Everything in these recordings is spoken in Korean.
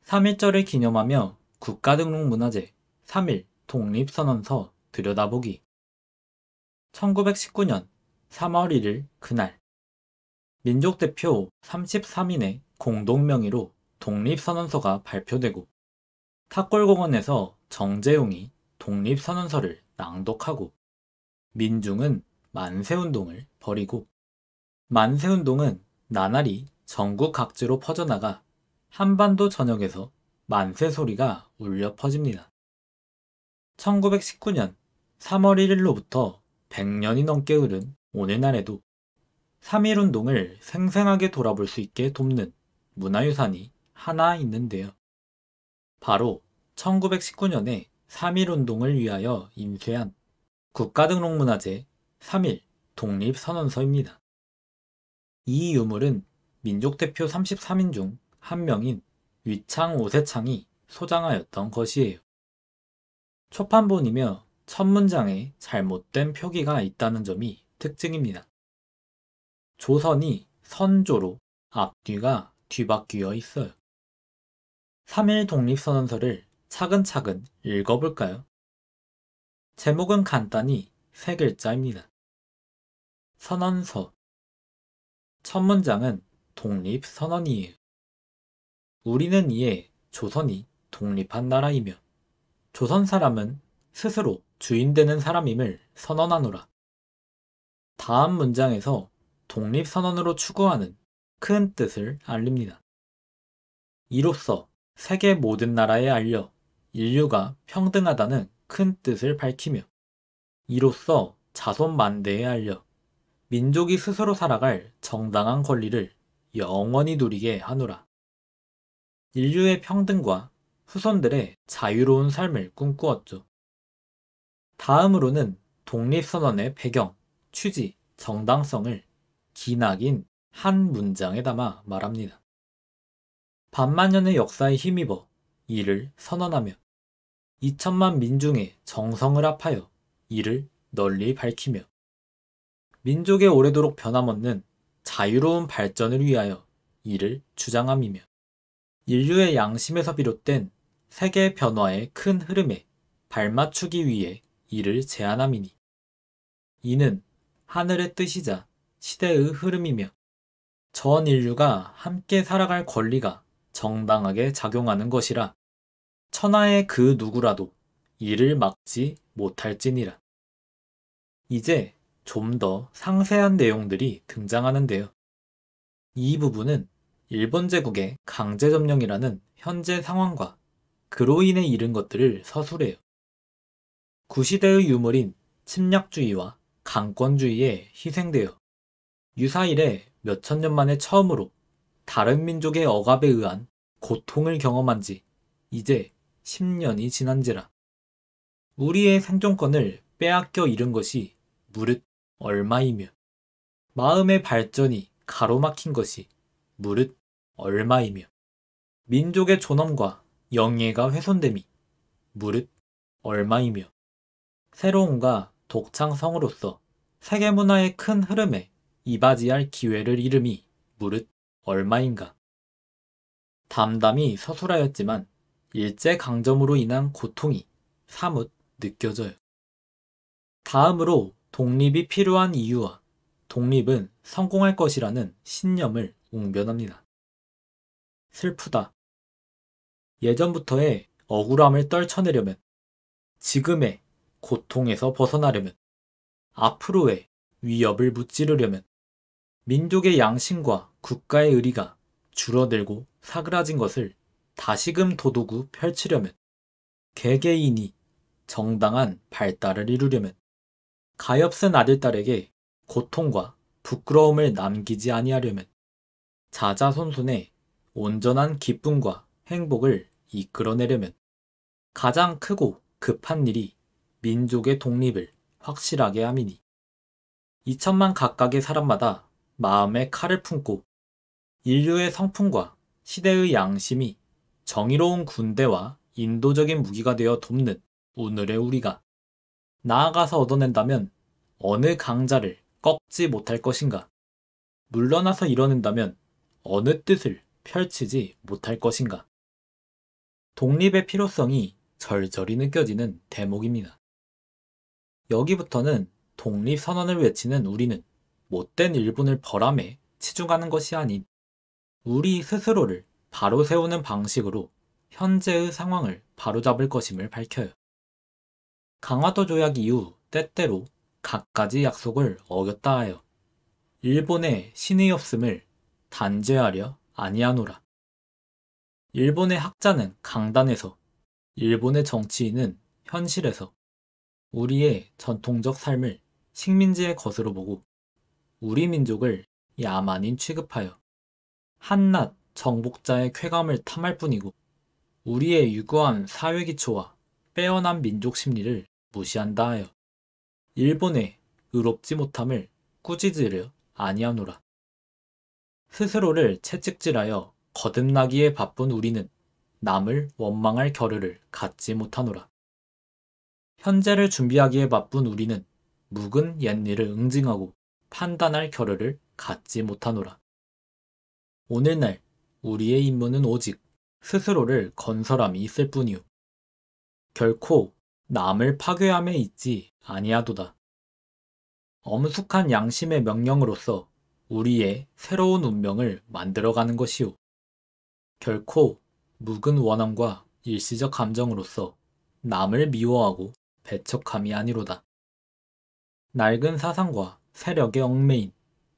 3.1절을 기념하며 국가등록문화재 3.1 독립선언서 들여다보기. 1919년 3월 1일 그날 민족대표 33인의 공동명의로 독립선언서가 발표되고 탑골공원에서 정재용이 독립선언서를 낭독하고 민중은 만세운동을 벌이고 만세운동은 나날이 전국 각지로 퍼져나가 한반도 전역에서 만세 소리가 울려 퍼집니다. 1919년 3월 1일로부터 100년이 넘게 흐른 오늘날에도 3.1운동을 생생하게 돌아볼 수 있게 돕는 문화유산이 하나 있는데요. 바로 1919년에 3.1운동을 위하여 인쇄한 국가등록문화재 3.1 독립선언서입니다. 이 유물은 민족대표 33인 중 한 명인 위창 오세창이 소장하였던 것이에요. 초판본이며 첫 문장에 잘못된 표기가 있다는 점이 특징입니다. 조선이 선조로 앞뒤가 뒤바뀌어 있어요. 3.1 독립선언서를 차근차근 읽어볼까요? 제목은 간단히 세 글자입니다. 선언서. 첫 문장은 독립선언이에요. 우리는 이에 조선이 독립한 나라이며 조선 사람은 스스로 주인 되는 사람임을 선언하노라. 다음 문장에서 독립선언으로 추구하는 큰 뜻을 알립니다. 이로써 세계 모든 나라에 알려 인류가 평등하다는 큰 뜻을 밝히며 이로써 자손 만대에 알려 민족이 스스로 살아갈 정당한 권리를 영원히 누리게 하노라. 인류의 평등과 후손들의 자유로운 삶을 꿈꾸었죠. 다음으로는 독립선언의 배경, 취지, 정당성을 기나긴 한 문장에 담아 말합니다. 반만년의 역사에 힘입어 이를 선언하며 2천만 민중의 정성을 합하여 이를 널리 밝히며 민족의 오래도록 변함없는 자유로운 발전을 위하여 이를 주장함이며 인류의 양심에서 비롯된 세계 변화의 큰 흐름에 발맞추기 위해 이를 제안함이니 이는 하늘의 뜻이자 시대의 흐름이며 전 인류가 함께 살아갈 권리가 정당하게 작용하는 것이라 천하의 그 누구라도 이를 막지 못할지니라. 이제 좀 더 상세한 내용들이 등장하는데요. 이 부분은 일본 제국의 강제점령이라는 현재 상황과 그로 인해 이른 것들을 서술해요. 구시대의 유물인 침략주의와 강권주의에 희생되어 유사일에 몇천 년 만에 처음으로 다른 민족의 억압에 의한 고통을 경험한 지 이제 10년이 지난지라. 우리의 생존권을 빼앗겨 잃은 것이 무릇 얼마이며 마음의 발전이 가로막힌 것이 무릇 얼마이며 민족의 존엄과 영예가 훼손됨이 무릇 얼마이며 새로움과 독창성으로서 세계문화의 큰 흐름에 이바지할 기회를 잃음이 무릇 얼마인가. 담담히 서술하였지만 일제강점으로 인한 고통이 사뭇 느껴져요. 다음으로 독립이 필요한 이유와 독립은 성공할 것이라는 신념을 웅변합니다. 슬프다. 예전부터의 억울함을 떨쳐내려면, 지금의 고통에서 벗어나려면, 앞으로의 위협을 무찌르려면, 민족의 양심과 국가의 의리가 줄어들고 사그라진 것을 다시금 도두고 펼치려면, 개개인이 정당한 발달을 이루려면, 가엾은 아들딸에게 고통과 부끄러움을 남기지 아니하려면, 자자손손의 온전한 기쁨과 행복을 이끌어내려면 가장 크고 급한 일이 민족의 독립을 확실하게 함이니 2천만 각각의 사람마다 마음에 칼을 품고 인류의 성품과 시대의 양심이 정의로운 군대와 인도적인 무기가 되어 돕는 오늘의 우리가 나아가서 얻어낸다면 어느 강자를 꺾지 못할 것인가? 물러나서 이뤄낸다면 어느 뜻을 펼치지 못할 것인가? 독립의 필요성이 절절히 느껴지는 대목입니다. 여기부터는 독립선언을 외치는 우리는 못된 일본을 벌함에 치중하는 것이 아닌 우리 스스로를 바로 세우는 방식으로 현재의 상황을 바로잡을 것임을 밝혀요. 강화도 조약 이후 때때로 갖가지 약속을 어겼다 하여 일본의 신의 없음을 단죄하려 아니하노라. 일본의 학자는 강단에서, 일본의 정치인은 현실에서 우리의 전통적 삶을 식민지의 것으로 보고 우리 민족을 야만인 취급하여 한낱 정복자의 쾌감을 탐할 뿐이고 우리의 유구한 사회기초와 빼어난 민족 심리를 무시한다 하여 일본의 의롭지 못함을 꾸짖으려 아니하노라. 스스로를 채찍질하여 거듭나기에 바쁜 우리는 남을 원망할 겨를을 갖지 못하노라. 현재를 준비하기에 바쁜 우리는 묵은 옛일을 응징하고 판단할 겨를을 갖지 못하노라. 오늘날 우리의 임무는 오직 스스로를 건설함이 있을 뿐이요 결코 남을 파괴함에 있지 아니하도다. 엄숙한 양심의 명령으로서 우리의 새로운 운명을 만들어가는 것이요 결코 묵은 원함과 일시적 감정으로서 남을 미워하고 배척함이 아니로다. 낡은 사상과 세력에 얽매인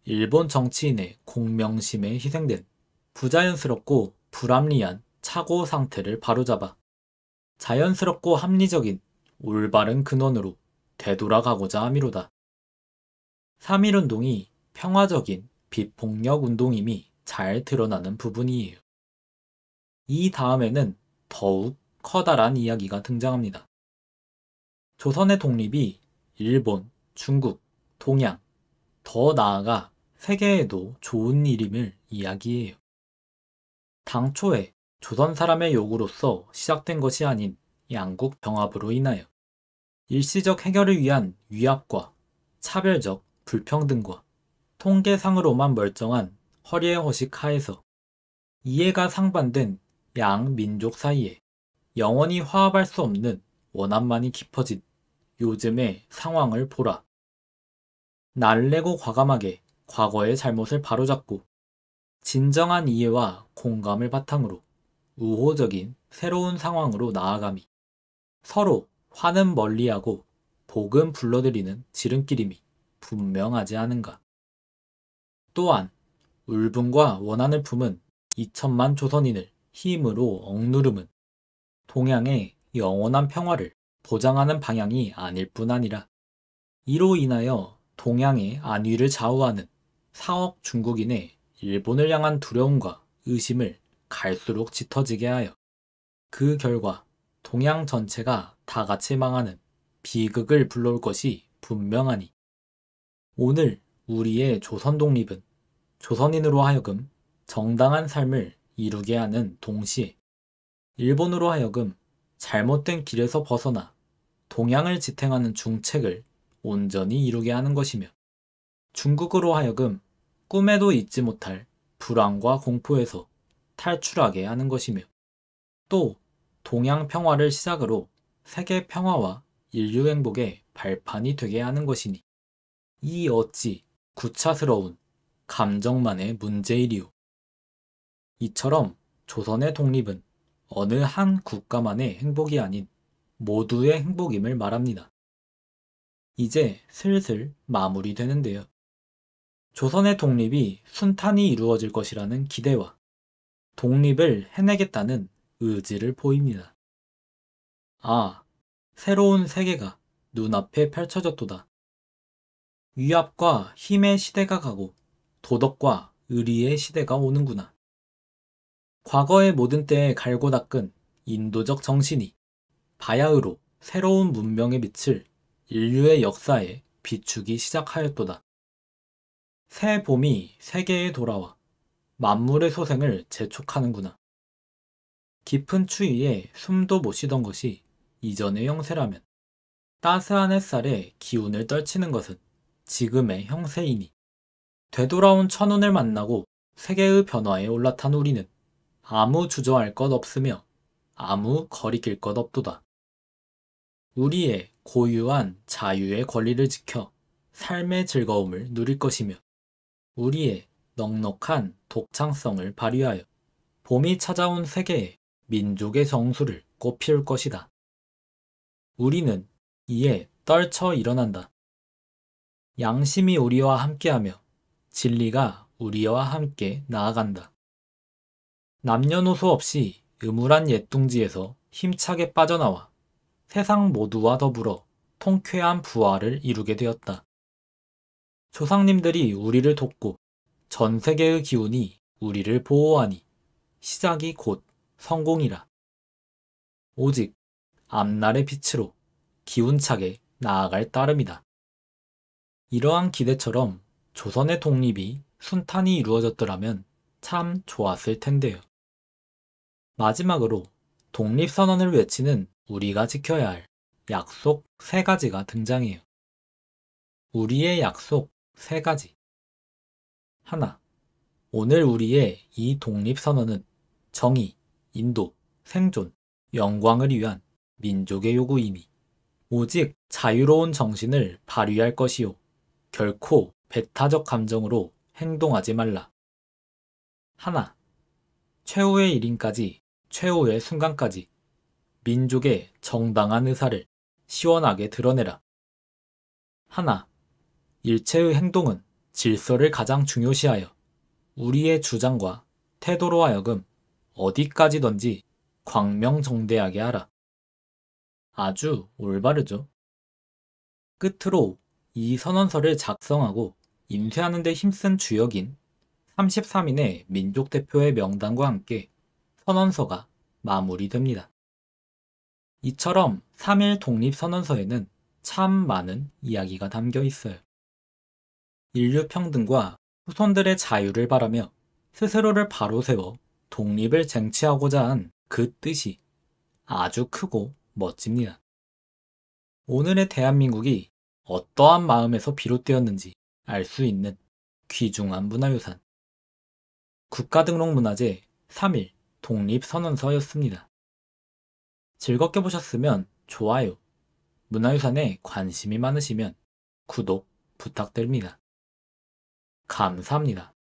일본 정치인의 공명심에 희생된 부자연스럽고 불합리한 착오 상태를 바로잡아 자연스럽고 합리적인 올바른 근원으로 되돌아가고자 함이로다. 3.1운동이 평화적인 비폭력 운동임이 잘 드러나는 부분이에요. 이 다음에는 더욱 커다란 이야기가 등장합니다. 조선의 독립이 일본, 중국, 동양, 더 나아가 세계에도 좋은 일임을 이야기해요. 당초에 조선 사람의 요구로서 시작된 것이 아닌 양국 병합으로 인하여 일시적 해결을 위한 위압과 차별적 불평등과 통계상으로만 멀쩡한 허리의 허식 하에서 이해가 상반된 양 민족 사이에 영원히 화합할 수 없는 원한만이 깊어진 요즘의 상황을 보라. 날래고 과감하게 과거의 잘못을 바로잡고 진정한 이해와 공감을 바탕으로 우호적인 새로운 상황으로 나아감이 서로 화는 멀리하고 복은 불러들이는 지름길임이 분명하지 않은가. 또한 울분과 원한을 품은 2천만 조선인을 힘으로 억누름은 동양의 영원한 평화를 보장하는 방향이 아닐 뿐 아니라 이로 인하여 동양의 안위를 좌우하는 4억 중국인의 일본을 향한 두려움과 의심을 갈수록 짙어지게 하여 그 결과 동양 전체가 다 같이 망하는 비극을 불러올 것이 분명하니 오늘 우리의 조선 독립은 조선인으로 하여금 정당한 삶을 이루게 하는 동시에 일본으로 하여금 잘못된 길에서 벗어나 동양을 지탱하는 중책을 온전히 이루게 하는 것이며 중국으로 하여금 꿈에도 잊지 못할 불안과 공포에서 탈출하게 하는 것이며 또 동양 평화를 시작으로 세계 평화와 인류 행복의 발판이 되게 하는 것이니 이 어찌 구차스러운 감정만의 문제이리요. 이처럼 조선의 독립은 어느 한 국가만의 행복이 아닌 모두의 행복임을 말합니다. 이제 슬슬 마무리되는데요. 조선의 독립이 순탄히 이루어질 것이라는 기대와 독립을 해내겠다는 의지를 보입니다. 아, 새로운 세계가 눈앞에 펼쳐졌도다. 위압과 힘의 시대가 가고 도덕과 의리의 시대가 오는구나. 과거의 모든 때에 갈고 닦은 인도적 정신이 바야흐로 새로운 문명의 빛을 인류의 역사에 비추기 시작하였도다. 새 봄이 세계에 돌아와 만물의 소생을 재촉하는구나. 깊은 추위에 숨도 못 쉬던 것이 이전의 형세라면 따스한 햇살에 기운을 떨치는 것은 지금의 형세이니 되돌아온 천운을 만나고 세계의 변화에 올라탄 우리는 아무 주저할 것 없으며 아무 거리낄 것 없도다. 우리의 고유한 자유의 권리를 지켜 삶의 즐거움을 누릴 것이며 우리의 넉넉한 독창성을 발휘하여 봄이 찾아온 세계에 민족의 정수를 꽃피울 것이다. 우리는 이에 떨쳐 일어난다. 양심이 우리와 함께하며 진리가 우리와 함께 나아간다. 남녀노소 없이 음울한 옛둥지에서 힘차게 빠져나와 세상 모두와 더불어 통쾌한 부활을 이루게 되었다. 조상님들이 우리를 돕고 전 세계의 기운이 우리를 보호하니 시작이 곧 성공이라. 오직 앞날의 빛으로 기운차게 나아갈 따름이다. 이러한 기대처럼 조선의 독립이 순탄히 이루어졌더라면 참 좋았을 텐데요. 마지막으로 독립선언을 외치는 우리가 지켜야 할 약속 3가지가 등장해요. 우리의 약속 3가지. 하나, 오늘 우리의 이 독립선언은 정의, 인도, 생존, 영광을 위한 민족의 요구이니 오직 자유로운 정신을 발휘할 것이요. 결코 배타적 감정으로 행동하지 말라. 하나, 최후의 일인까지, 최후의 순간까지 민족의 정당한 의사를 시원하게 드러내라. 하나, 일체의 행동은 질서를 가장 중요시하여 우리의 주장과 태도로 하여금 어디까지든지 광명정대하게 하라. 아주 올바르죠. 끝으로 이 선언서를 작성하고 인쇄하는 데 힘쓴 주역인 33인의 민족 대표의 명단과 함께 선언서가 마무리됩니다. 이처럼 3.1 독립선언서에는 참 많은 이야기가 담겨 있어요. 인류 평등과 후손들의 자유를 바라며 스스로를 바로 세워 독립을 쟁취하고자 한 그 뜻이 아주 크고 멋집니다. 오늘의 대한민국이 어떠한 마음에서 비롯되었는지 알 수 있는 귀중한 문화유산. 국가등록문화재 3.1 독립선언서였습니다. 즐겁게 보셨으면 좋아요, 문화유산에 관심이 많으시면 구독 부탁드립니다. 감사합니다.